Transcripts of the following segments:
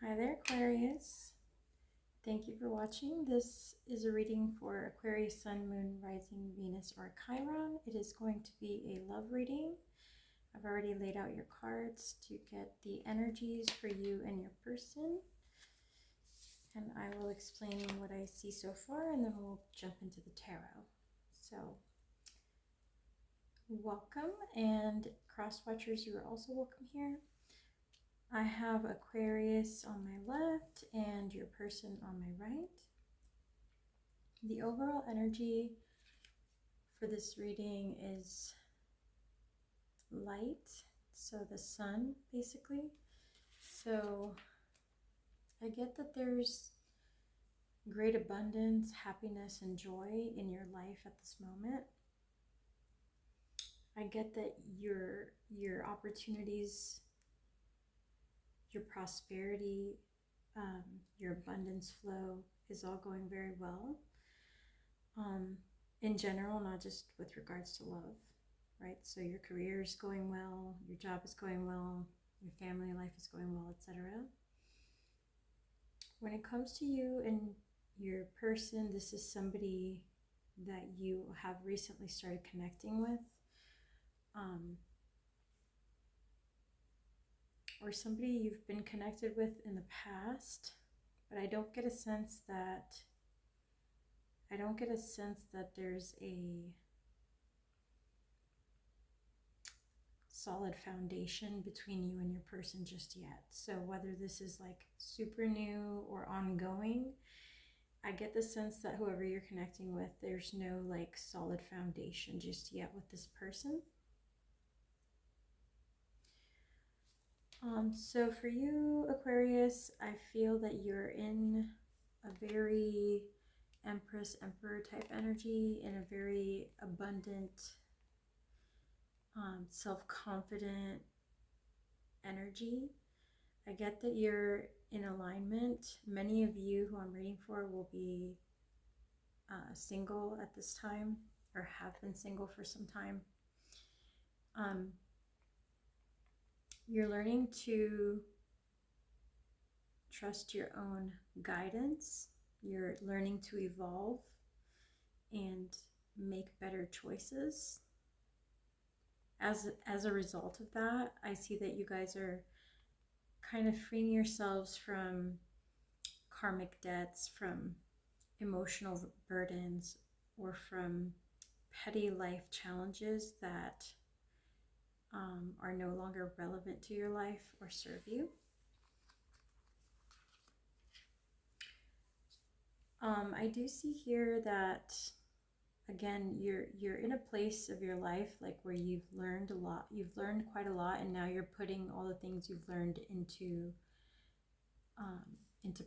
Hi there, Aquarius. Thank you for watching. This is a reading for Aquarius, Sun, Moon, Rising, Venus, or Chiron. It is going to be a love reading. I've already laid out your cards to get the energies for you and your person. And I will explain what I see so far, and then we'll jump into the tarot. So, welcome, and cross watchers, you are also welcome here. I have Aquarius on my left and your person on my right. The overall energy for this reading is light, so the sun basically. So I get that there's great abundance, happiness, and joy in your life at this moment. I get that your opportunities, your prosperity, your abundance flow is all going very well. In general, not just with regards to love, right? So your career is going well, your job is going well, your family life is going well, etc. When it comes to you and your person, this is somebody that you have recently started connecting with, or somebody you've been connected with in the past, but I don't get a sense that there's a solid foundation between you and your person just yet. So whether this is like super new or ongoing, I get the sense that whoever you're connecting with, there's no like solid foundation just yet with this person. So for you, Aquarius, I feel that you're in a very Empress, Emperor type energy, in a very abundant, self-confident energy. I get that you're in alignment. Many of you who I'm reading for will be single at this time, or have been single for some time. You're learning to trust your own guidance. You're learning to evolve and make better choices. As a result of that, I see that you guys are kind of freeing yourselves from karmic debts, from emotional burdens, or from petty life challenges that are no longer relevant to your life or serve you. I do see here that, again, you're in a place of your life like where you've learned a lot. You've learned quite a lot, and now you're putting all the things you've learned into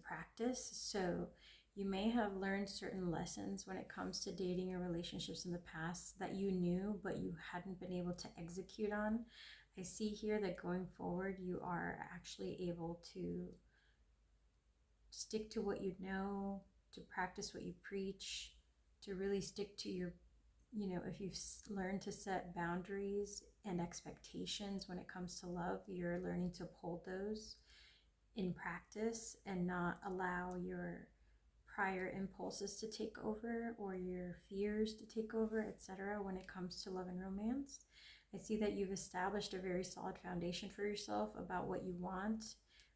practice. So you may have learned certain lessons when it comes to dating or relationships in the past that you knew but you hadn't been able to execute on. I see here that going forward you are actually able to stick to what you know, to practice what you preach, to really stick to your, if you've learned to set boundaries and expectations when it comes to love, you're learning to uphold those in practice and not allow your prior impulses to take over or your fears to take over, etc. when it comes to love and romance. I see that you've established a very solid foundation for yourself about what you want,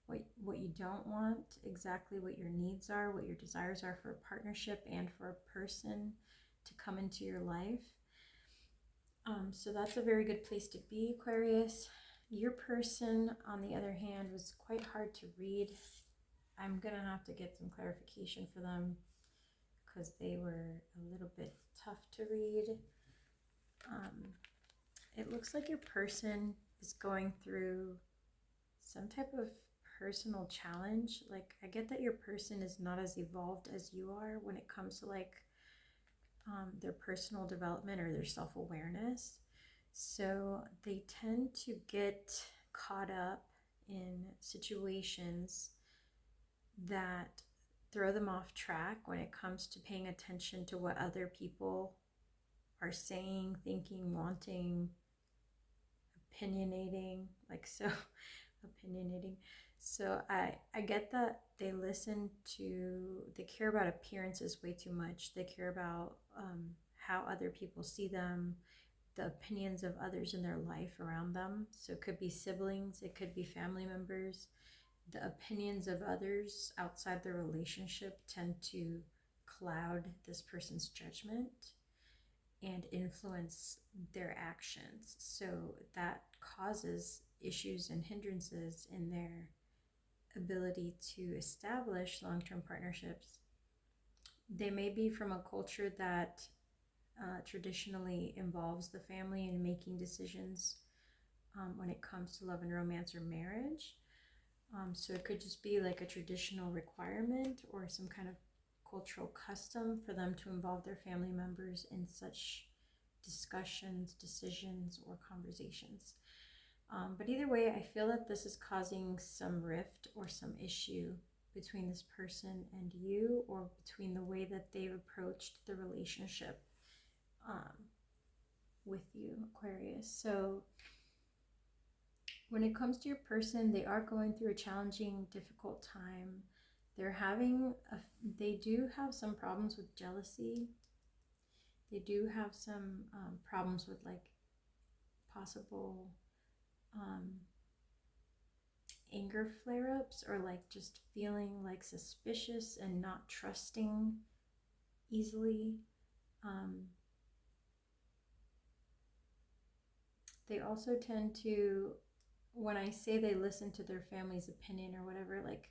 what you don't want, exactly what your needs are, what your desires are for a partnership and for a person to come into your life. So that's a very good place to be, Aquarius. Your person, on the other hand, was quite hard to read. I'm going to have to get some clarification for them because they were a little bit tough to read. It looks like your person is going through some type of personal challenge. Like, I get that your person is not as evolved as you are when it comes to like their personal development or their self-awareness. So they tend to get caught up in situations that throw them off track when it comes to paying attention to what other people are saying, thinking, wanting, opinionating, opinionating. So I get that they care about appearances way too much. They care about how other people see them, the opinions of others in their life around them. So it could be siblings, it could be family members. The opinions of others outside the relationship tend to cloud this person's judgment and influence their actions. So that causes issues and hindrances in their ability to establish long-term partnerships. They may be from a culture that traditionally involves the family in making decisions when it comes to love and romance or marriage. So it could just be like a traditional requirement or some kind of cultural custom for them to involve their family members in such discussions, decisions, or conversations. But either way, I feel that this is causing some rift or some issue between this person and you, or between the way that they've approached the relationship with you, Aquarius. So when it comes to your person, they are going through a challenging, difficult time. They do have some problems with jealousy. They do have some problems with like possible anger flare-ups, or like just feeling like suspicious and not trusting easily. They also tend to, when I say they listen to their family's opinion or whatever, like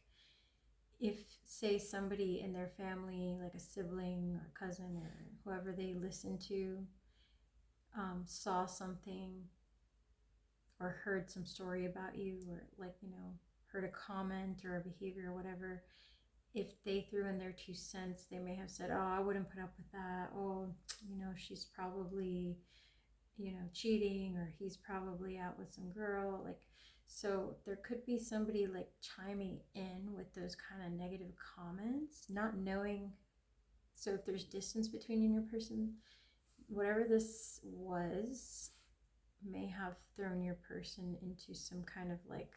if say somebody in their family, like a sibling or cousin or whoever they listen to, saw something or heard some story about you, or like, heard a comment or a behavior or whatever, if they threw in their 2 cents, they may have said, oh, I wouldn't put up with that. Oh, she's probably, cheating, or he's probably out with some girl. Like, so there could be somebody like chiming in with those kind of negative comments, not knowing. So if there's distance between you and your person, whatever this was may have thrown your person into some kind of like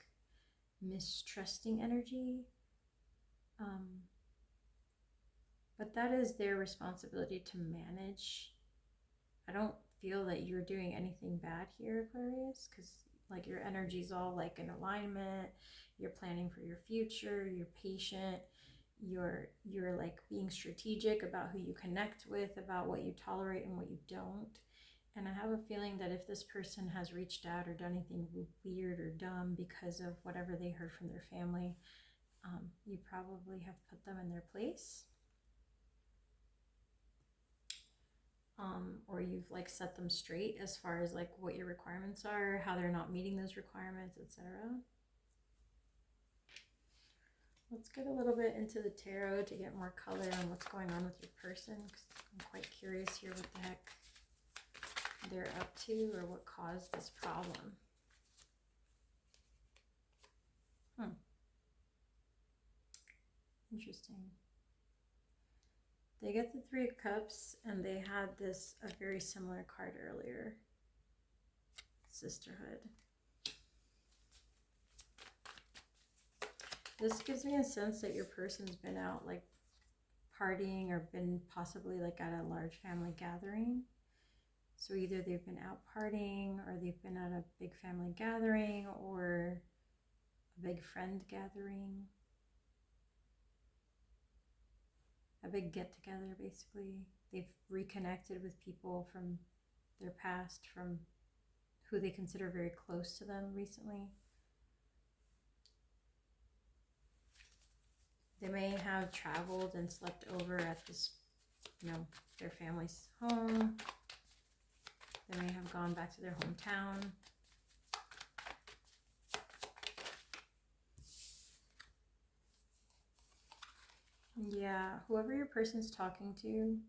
mistrusting energy. But that is their responsibility to manage. I don't feel that you're doing anything bad here, Aquarius, because like your energy's all like in alignment. You're planning for your future. You're patient. You're like being strategic about who you connect with, about what you tolerate and what you don't. And I have a feeling that if this person has reached out or done anything weird or dumb because of whatever they heard from their family, you probably have put them in their place. Or you've like set them straight as far as like what your requirements are, how they're not meeting those requirements, etc. Let's get a little bit into the tarot to get more color on what's going on with your person, because I'm quite curious here what the heck they're up to or what caused this problem. Interesting. They get the 3 of Cups, and they had a very similar card earlier. Sisterhood. This gives me a sense that your person's been out like partying, or been possibly like at a large family gathering. So either they've been out partying, or they've been at a big family gathering, or a big friend gathering. A big get together, basically. They've reconnected with people from their past, from who they consider very close to them recently. They may have traveled and slept over at this, their family's home. They may have gone back to their hometown. Yeah, whoever your person's talking to,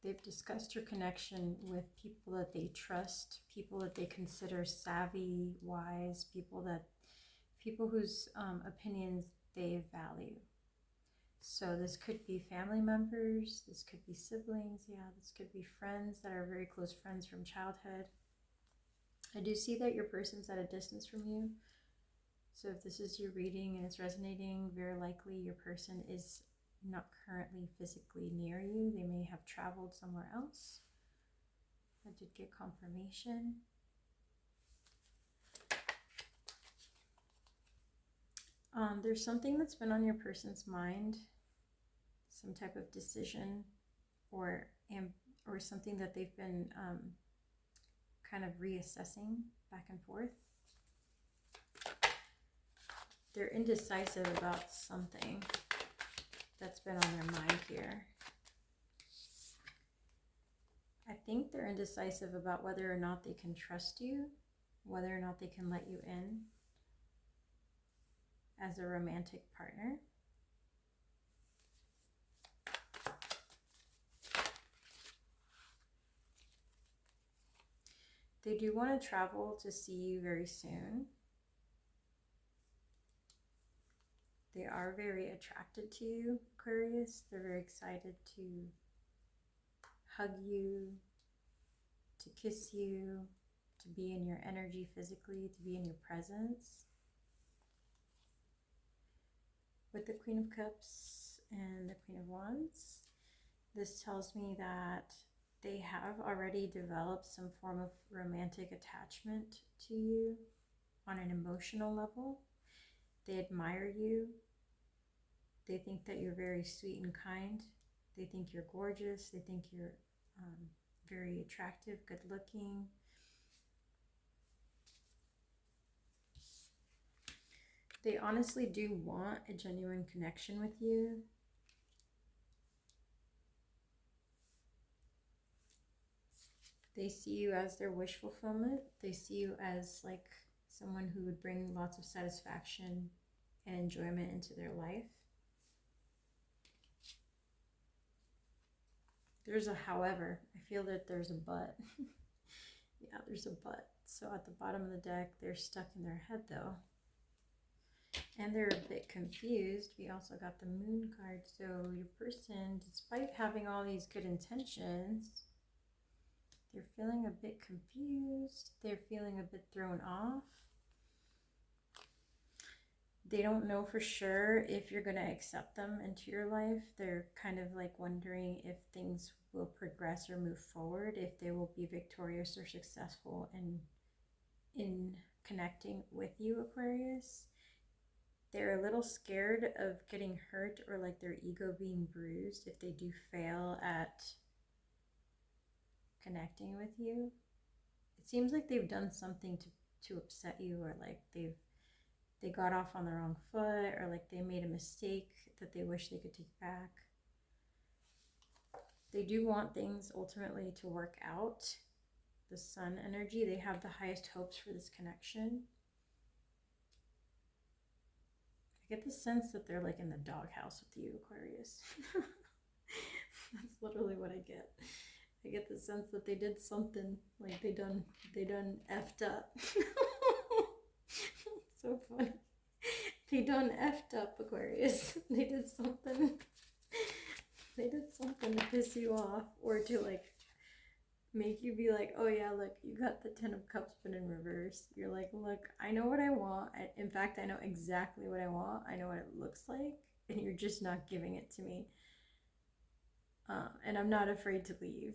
they've discussed your connection with people that they trust, people that they consider savvy, wise, people whose opinions they value. So this could be family members, this could be siblings, this could be friends that are very close friends from childhood. I do see that your person's at a distance from you. So if this is your reading and it's resonating, very likely your person is not currently physically near you. They may have traveled somewhere else. I did get confirmation. There's something that's been on your person's mind, some type of decision or something that they've been kind of reassessing back and forth. They're indecisive about something that's been on their mind here. I think they're indecisive about whether or not they can trust you, whether or not they can let you in as a romantic partner. They do want to travel to see you very soon. They are very attracted to you, Aquarius. They're very excited to hug you, to kiss you, to be in your energy physically, to be in your presence. With the Queen of Cups and the Queen of Wands, this tells me that they have already developed some form of romantic attachment to you on an emotional level. They admire you. They think that you're very sweet and kind. They think you're gorgeous. They think you're very attractive, good looking. They honestly do want a genuine connection with you. They see you as their wish fulfillment. They see you as like someone who would bring lots of satisfaction and enjoyment into their life. There's a however. I feel that there's a but. Yeah, there's a but. So at the bottom of the deck, they're stuck in their head though. And they're a bit confused. We also got the Moon card. So your person, despite having all these good intentions, they're feeling a bit confused. They're feeling a bit thrown off. They don't know for sure if you're going to accept them into your life. They're kind of like wondering if things will progress or move forward, if they will be victorious or successful in connecting with you, Aquarius. They're a little scared of getting hurt or like their ego being bruised if they do fail at connecting with you. It seems like they've done something to upset you, or like they got off on the wrong foot, or like they made a mistake that they wish they could take back. They do want things ultimately to work out. The Sun energy, they have the highest hopes for this connection. I get the sense that they're like in the doghouse with you, Aquarius. That's literally what I get. I get the sense that they did something, like they done effed up. So funny. They done effed up, Aquarius. They did something. They did something to piss you off, or to like make you be like, oh yeah, look, you got the 10 of Cups but in reverse. You're like, look, I know what I want. In fact, I know exactly what I want. I know what it looks like, and you're just not giving it to me. And I'm not afraid to leave.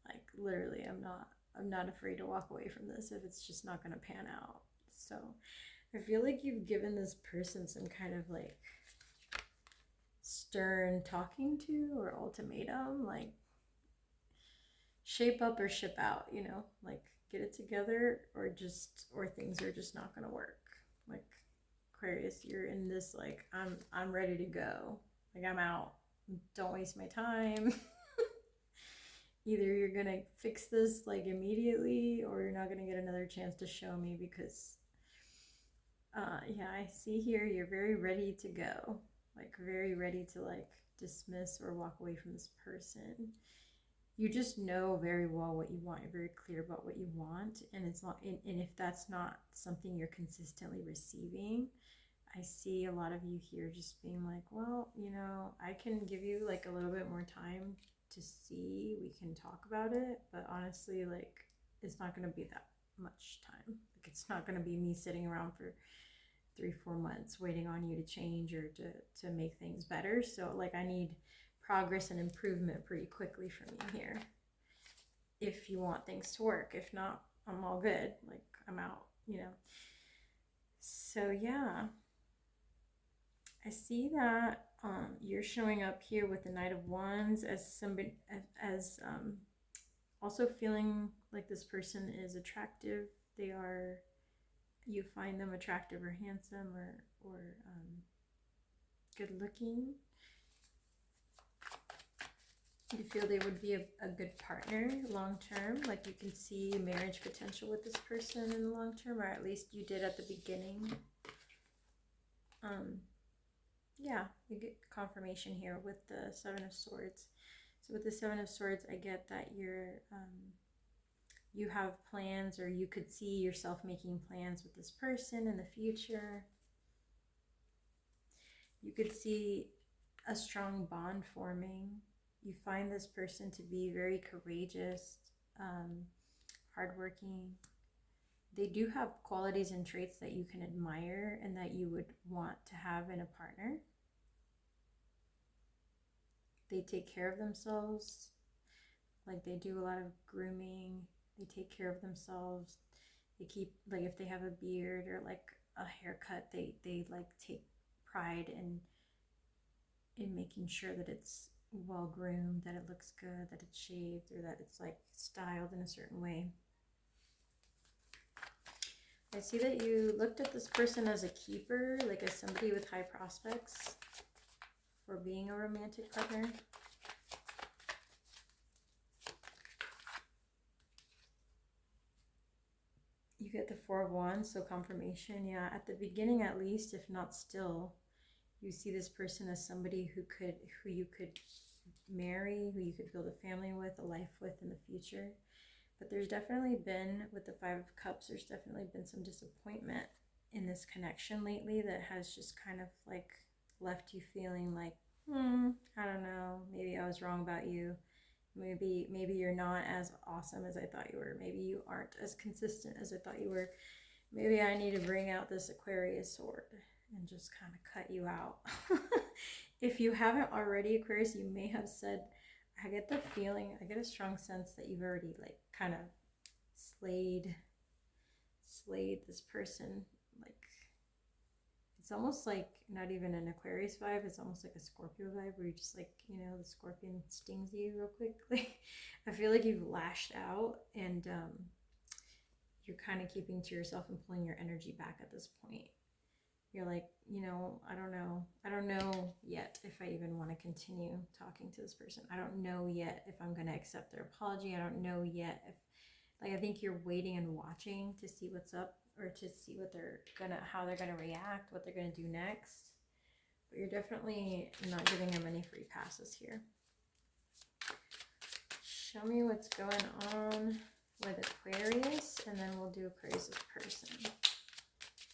Like literally, I'm not afraid to walk away from this if it's just not going to pan out. So I feel like you've given this person some kind of like stern talking to or ultimatum, like shape up or ship out, you know, like get it together, or things are just not going to work. Like Aquarius, you're in this like I'm ready to go. Like I'm out. Don't waste my time. Either you're going to fix this like immediately, or you're not going to get another chance to show me, because yeah, I see here you're very ready to go, like very ready to like dismiss or walk away from this person. You just know very well what you want. You're very clear about what you want, and it's not. And if that's not something you're consistently receiving, I see a lot of you here just being like, well, you know, I can give you like a little bit more time to see. We can talk about it, but honestly, like it's not going to be that much time. Like it's not going to be me sitting around for 3-4 months waiting on you to change or to make things better. So like I need progress and improvement pretty quickly from you here if you want things to work. If not, I'm all good, like I'm out, you know. So yeah, I see that you're showing up here with the Knight of Wands as somebody, as also feeling like this person is attractive. They are, you find them attractive or handsome or good looking. You feel they would be a good partner long term, like you can see marriage potential with this person in the long term, or at least you did at the beginning. Yeah, you get confirmation here with the Seven of Swords. So with the Seven of Swords, I get that you have plans, or you could see yourself making plans with this person in the future. You could see a strong bond forming. You find this person to be very courageous, hardworking. They do have qualities and traits that you can admire and that you would want to have in a partner. They take care of themselves, like they do a lot of grooming. They take care of themselves. They keep, like if they have a beard or like a haircut, they like take pride in making sure that it's well groomed, that it looks good, that it's shaved, or that it's like styled in a certain way. I see that you looked at this person as a keeper, like as somebody with high prospects for being a romantic partner. You get the Four of Wands, so confirmation. Yeah, at the beginning at least, if not still, you see this person as somebody who you could marry, who you could build a family with, a life with in the future. But there's definitely been, with the Five of Cups, there's definitely been some disappointment in this connection lately that has just kind of like left you feeling like, I don't know, maybe I was wrong about you. Maybe you're not as awesome as I thought you were. Maybe you aren't as consistent as I thought you were. Maybe I need to bring out this Aquarius sword and just kind of cut you out. If you haven't already, Aquarius, you may have said, I get the feeling, I get a strong sense that you've already like kind of slayed this person. Like it's almost like not even an Aquarius vibe, it's almost like a Scorpio vibe where you just like, you know, the scorpion stings you real quickly. I feel like you've lashed out and you're kind of keeping to yourself and pulling your energy back at this point. You're like, you know, I don't know yet if I even want to continue talking to this person. I don't know yet if I'm going to accept their apology. I don't know yet if, like, I think you're waiting and watching to see what's up, or to see what how they're gonna react, what they're gonna do next. But you're definitely not giving them any free passes here. Show me what's going on with Aquarius, and then we'll do Aquarius' person.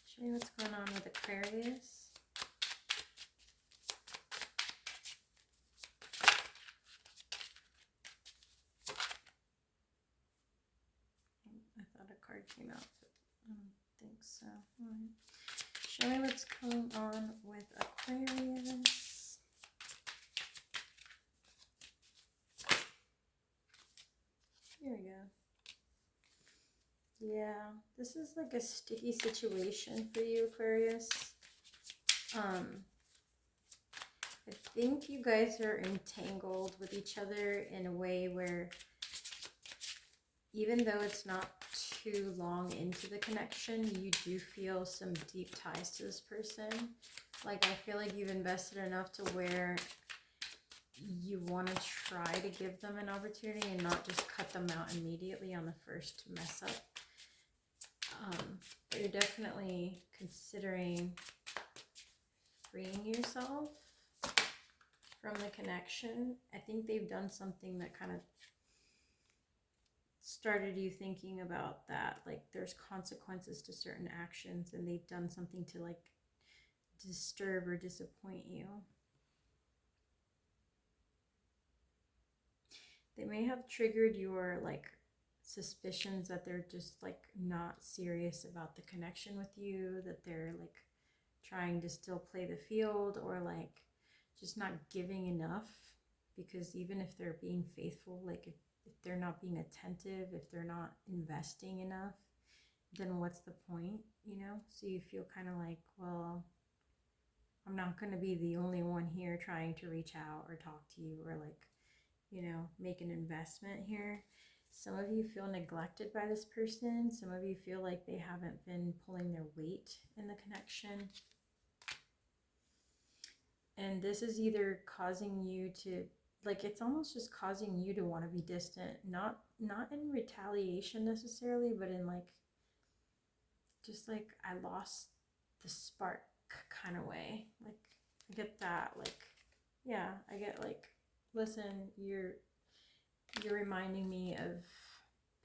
Show me what's going on with Aquarius. I thought a card came out, but I don't think so. All right. Show me what's going on with Aquarius. Here we go. Yeah, this is like a sticky situation for you, Aquarius. I think you guys are entangled with each other in a way where, even though it's not too long into the connection, you do feel some deep ties to this person. Like, I feel like you've invested enough to where you want to try to give them an opportunity and not just cut them out immediately on the first mess up. But you're definitely considering freeing yourself from the connection. I think they've done something that kind of started you thinking about that, like there's consequences to certain actions, and they've done something to like disturb or disappoint you. They may have triggered your like suspicions that they're just like not serious about the connection with you, that they're like trying to still play the field, or like just not giving enough, because even if they're being faithful, like if they're not being attentive, if they're not investing enough, then what's the point, you know? So you feel kind of like, well, I'm not going to be the only one here trying to reach out or talk to you, or like, you know, make an investment here. Some of you feel neglected by this person. Some of you feel like they haven't been pulling their weight in the connection. And this is either causing you to, like, it's almost just causing you to want to be distant, not in retaliation necessarily, but in like, just like, I lost the spark kind of way. Like, I get that. Like, yeah, I get like, listen, you're reminding me of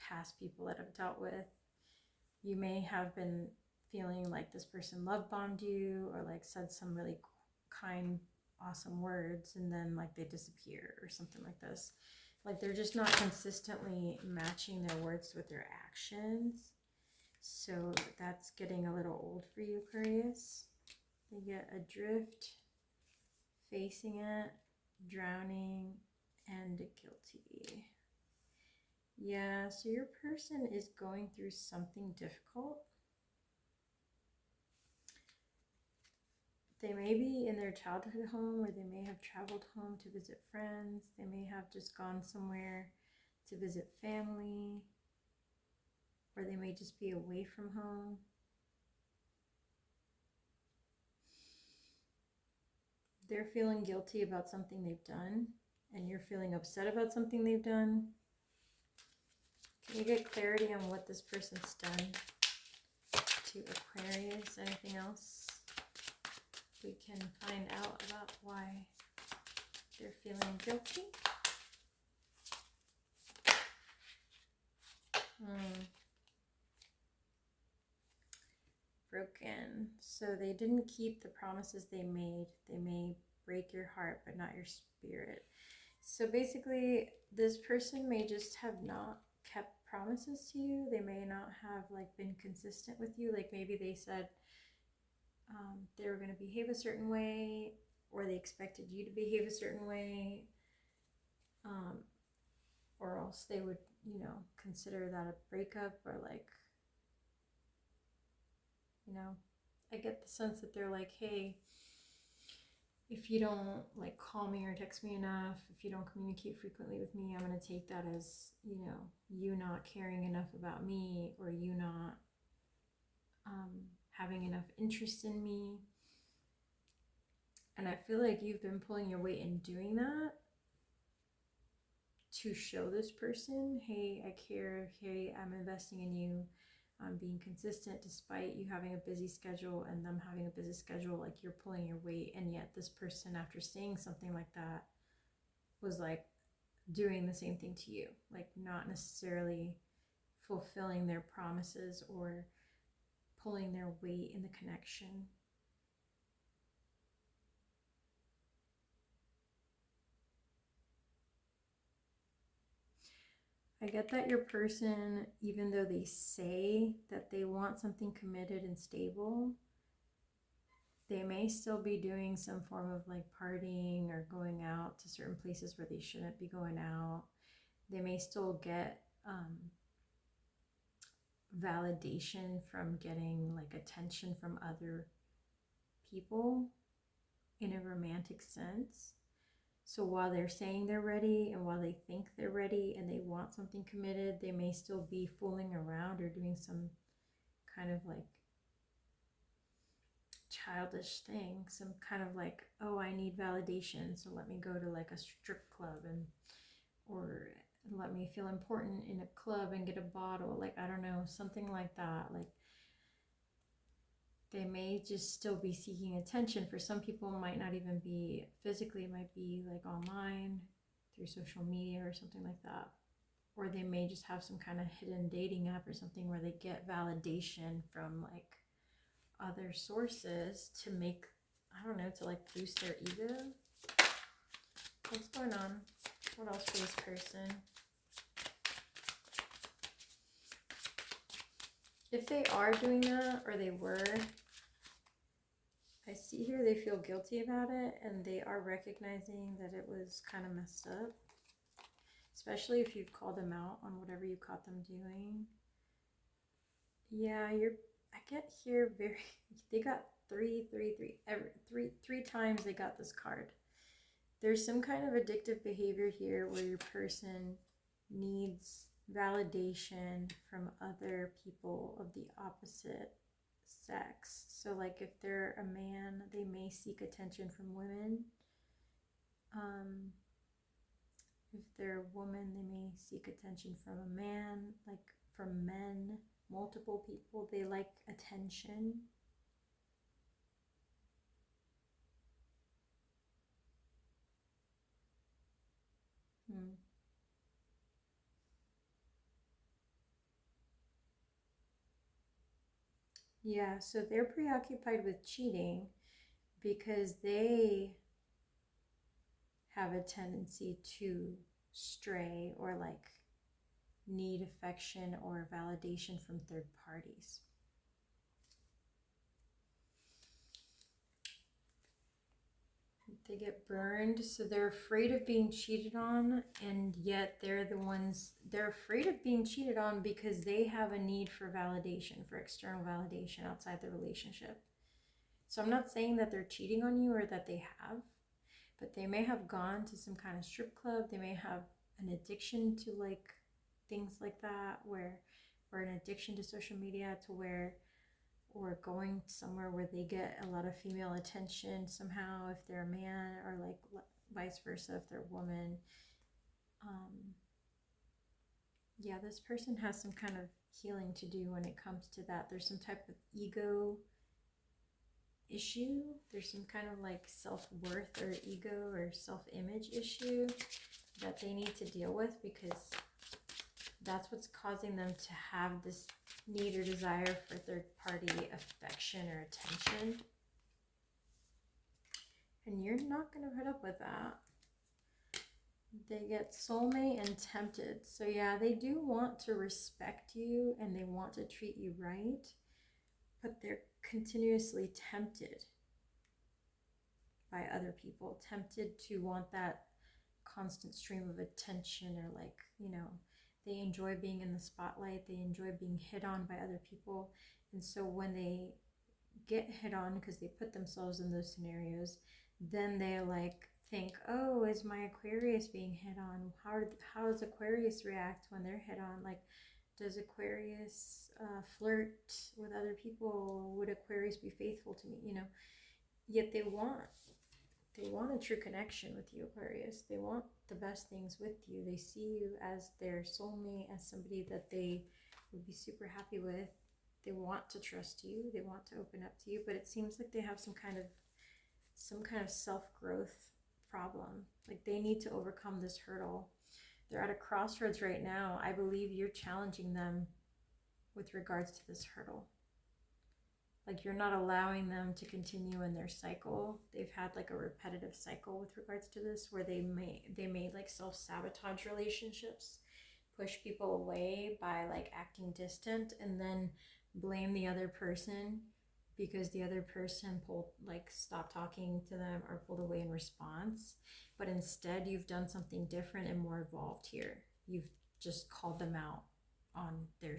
past people that I've dealt with. You may have been feeling like this person love bombed you, or like said some really kind, awesome words, and then like they disappear or something like this. Like they're just not consistently matching their words with their actions. So that's getting a little old for you, Aquarius. They get adrift, facing it, drowning, and guilty. Yeah, so your person is going through something difficult. They may be in their childhood home, or they may have traveled home to visit friends. They may have just gone somewhere to visit family, or they may just be away from home. They're feeling guilty about something they've done, and you're feeling upset about something they've done. Can you get clarity on what this person's done to Aquarius? Anything else we can find out about why they're feeling guilty? Broken. So they didn't keep the promises they made. They may break your heart, but not your spirit. So basically, this person may just have not kept promises to you. They may not have like been consistent with you. Like maybe they said they were going to behave a certain way, or they expected you to behave a certain way, or else they would, you know, consider that a breakup, or like, you know, I get the sense that they're like, hey, if you don't like call me or text me enough, if you don't communicate frequently with me, I'm going to take that as, you know, you not caring enough about me, or you not having enough interest in me. And I feel like you've been pulling your weight in doing that to show this person, hey, I care, hey, I'm investing in you, I'm being consistent despite you having a busy schedule and them having a busy schedule. Like you're pulling your weight, and yet this person, after saying something like that, was like doing the same thing to you, like not necessarily fulfilling their promises or pulling their weight in the connection. I get that your person, even though they say that they want something committed and stable, they may still be doing some form of like partying or going out to certain places where they shouldn't be going out. They may still get validation from getting like attention from other people in a romantic sense. So while they're saying they're ready, and while they think they're ready and they want something committed, they may still be fooling around or doing some kind of like childish thing, some kind of like, oh, I need validation, so let me go to like a strip club, and or let me feel important in a club and get a bottle, like, I don't know, something like that. Like they may just still be seeking attention. For some people, it might not even be physically, it might be like online through social media or something like that. Or they may just have some kind of hidden dating app or something where they get validation from like other sources to make, I don't know, to like boost their ego. What's going on? What else for this person? If they are doing that, or they were, I see here they feel guilty about it, and they are recognizing that it was kind of messed up. Especially if you've called them out on whatever you caught them doing. Yeah, I get here they got three times they got this card. There's some kind of addictive behavior here where your person needs validation from other people of the opposite sex. So like if they're a man, they may seek attention from women. If they're a woman, they may seek attention from a man, like from men, multiple people. They like attention. Yeah, so they're preoccupied with cheating because they have a tendency to stray or like need affection or validation from third parties. They get burned, so they're afraid of being cheated on, and yet they're afraid of being cheated on because they have a need for validation, for external validation outside the relationship. So I'm not saying that they're cheating on you or that they have, but they may have gone to some kind of strip club. They may have an addiction to like things like that, or an addiction to social media to where, or going somewhere where they get a lot of female attention somehow if they're a man, or like vice versa if they're a woman. Yeah, this person has some kind of healing to do when it comes to that. There's some type of ego issue. There's some kind of like self-worth or ego or self-image issue that they need to deal with, because that's what's causing them to have this need or desire for third-party affection or attention. And you're not going to put up with that. They get soulmate and tempted. So yeah, they do want to respect you and they want to treat you right, but they're continuously tempted by other people, tempted to want that constant stream of attention, or like, they enjoy being in the spotlight, they enjoy being hit on by other people. And so when they get hit on, because they put themselves in those scenarios, then they like think, oh, is my Aquarius being hit on? How does Aquarius react when they're hit on? Like, does Aquarius flirt with other people? Would Aquarius be faithful to me? Yet they want a true connection with you, Aquarius. They want the best things with you. They see you as their soulmate, as somebody that they would be super happy with. They want to trust you. They want to open up to you, but it seems like they have some kind of self-growth problem. Like they need to overcome this hurdle. They're at a crossroads right now. I believe you're challenging them with regards to this hurdle. Like you're not allowing them to continue in their cycle. They've had like a repetitive cycle with regards to this, where they may like self-sabotage relationships, push people away by like acting distant, and then blame the other person because the other person stopped talking to them or pulled away in response. But instead you've done something different and more evolved here. You've just called them out on their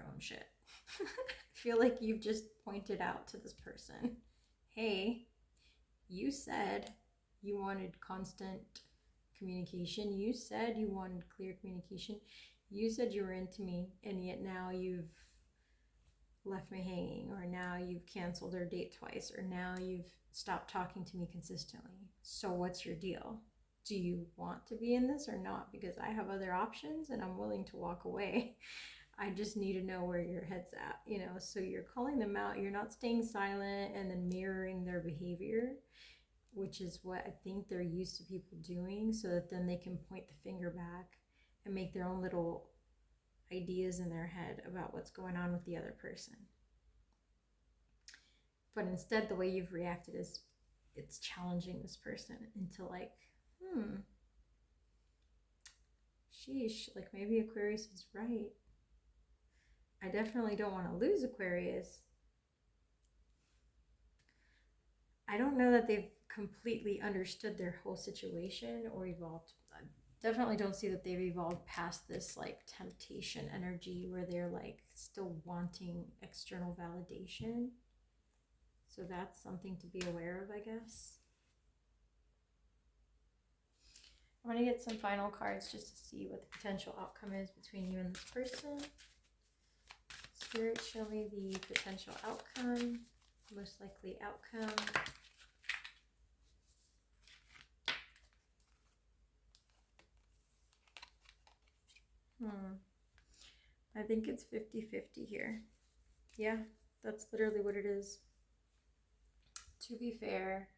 own shit. I feel like you've just pointed out to this person, hey, you said you wanted constant communication. You said you wanted clear communication. You said you were into me, and yet now you've left me hanging, or now you've canceled our date twice, or now you've stopped talking to me consistently. So what's your deal? Do you want to be in this or not? Because I have other options and I'm willing to walk away. I just need to know where your head's at, so you're calling them out. You're not staying silent and then mirroring their behavior, which is what I think they're used to people doing, so that then they can point the finger back and make their own little ideas in their head about what's going on with the other person. But instead, the way you've reacted is it's challenging this person into like, sheesh, like maybe Aquarius is right. I definitely don't want to lose Aquarius. I don't know that they've completely understood their whole situation or evolved. I definitely don't see that they've evolved past this like temptation energy where they're like still wanting external validation. So that's something to be aware of, I guess. I'm going to get some final cards just to see what the potential outcome is between you and this person. Spirit, show me the potential outcome, most likely outcome. I think it's 50-50 here. Yeah, that's literally what it is. To be fair,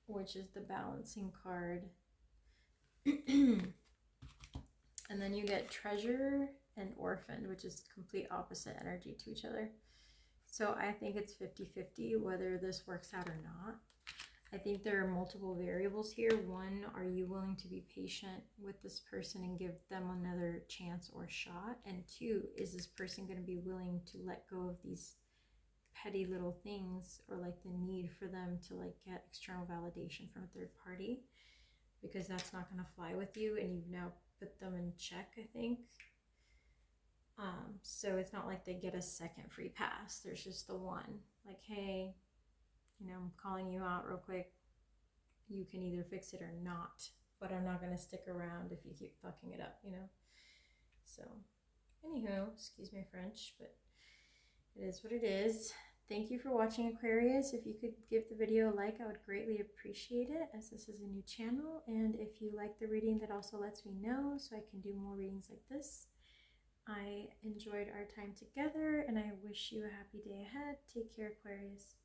which is the balancing card. And then you get treasure and orphan, which is complete opposite energy to each other. So I think it's 50-50 whether this works out or not. I think there are multiple variables here. One, are you willing to be patient with this person and give them another chance or shot? And two, is this person going to be willing to let go of these petty little things, or like the need for them to like get external validation from a third party? Because that's not going to fly with you, and you've now put them in check, I think. So it's not like they get a second free pass. There's just the one. Like, hey, you know, I'm calling you out real quick. You can either fix it or not, but I'm not going to stick around if you keep fucking it up, you know? So, anywho, excuse my French, but it is what it is. Thank you for watching, Aquarius. If you could give the video a like, I would greatly appreciate it, as this is a new channel. And if you like the reading, that also lets me know so I can do more readings like this. I enjoyed our time together, and I wish you a happy day ahead. Take care, Aquarius.